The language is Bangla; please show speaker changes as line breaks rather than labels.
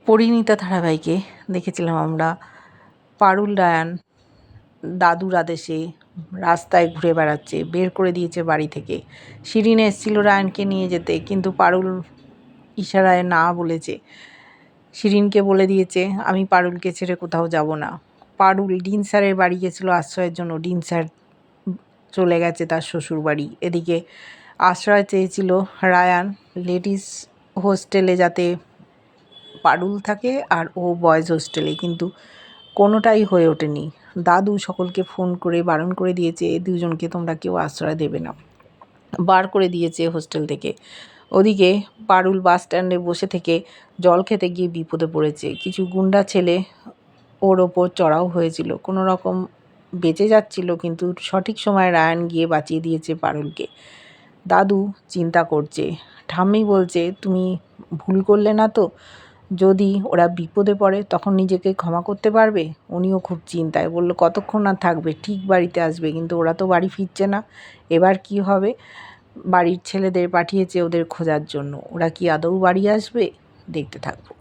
পরিণীতা ধারাবাহিকে দেখেছিলাম আমরা পারুল রায়ান দাদুর আদেশে রাস্তায় ঘুরে বেড়াচ্ছে, বের করে দিয়েছে বাড়ি থেকে। শিরিন এসেছিল রায়ানকে নিয়ে যেতে, কিন্তু পারুল ইশারায় না বলেছে। শিরিনকে বলে দিয়েছে আমি পারুলকে ছেড়ে কোথাও যাব না। পারুল ডিন স্যারের বাড়ি গেছিলো আশ্রয়ের জন্য, ডিন স্যার চলে গেছে তার শ্বশুর বাড়ি। এদিকে আশ্রয় চেয়েছিল রায়ান লেডিস হোস্টেলে যাতে পারুল থাকে আর ও বয়েজ হোস্টেলে, কিন্তু কোনোটাই হয়ে ওঠেনি। দাদু সকলকে ফোন করে বারণ করে দিয়েছে দুজনকে তোমরা কেউ আশ্রয় দেবে না, বার করে দিয়েছে হোস্টেল থেকে। ওদিকে পারুল বাস স্ট্যান্ডে বসে থেকে জল খেতে গিয়ে বিপদে পড়েছে। কিছু গুন্ডা ছেলে ওর ওপর চড়াও হয়েছিল, কোনো রকম বেঁচে যাচ্ছিল, কিন্তু সঠিক সময় রায়ান গিয়ে বাঁচিয়ে দিয়েছে পারুলকে। দাদু চিন্তা করছে, ঠাম্মি বলছে তুমি ভুল করলে না তো, যদি ওরা বিপদে পড়ে তখন নিজেকে ক্ষমা করতে পারবে। উনিও খুব চিন্তায়, বলল কতক্ষণ আর থাকবে, ঠিক বাড়িতে আসবে, কিন্তু ওরা তো বাড়ি ফিরছে না, এবার কি হবে। বাড়ির ছেলেদের পাঠিয়েছে ওদের খোঁজার জন্য, ওরা কি আদৌ বাড়ি আসবে, দেখতে থাকবো।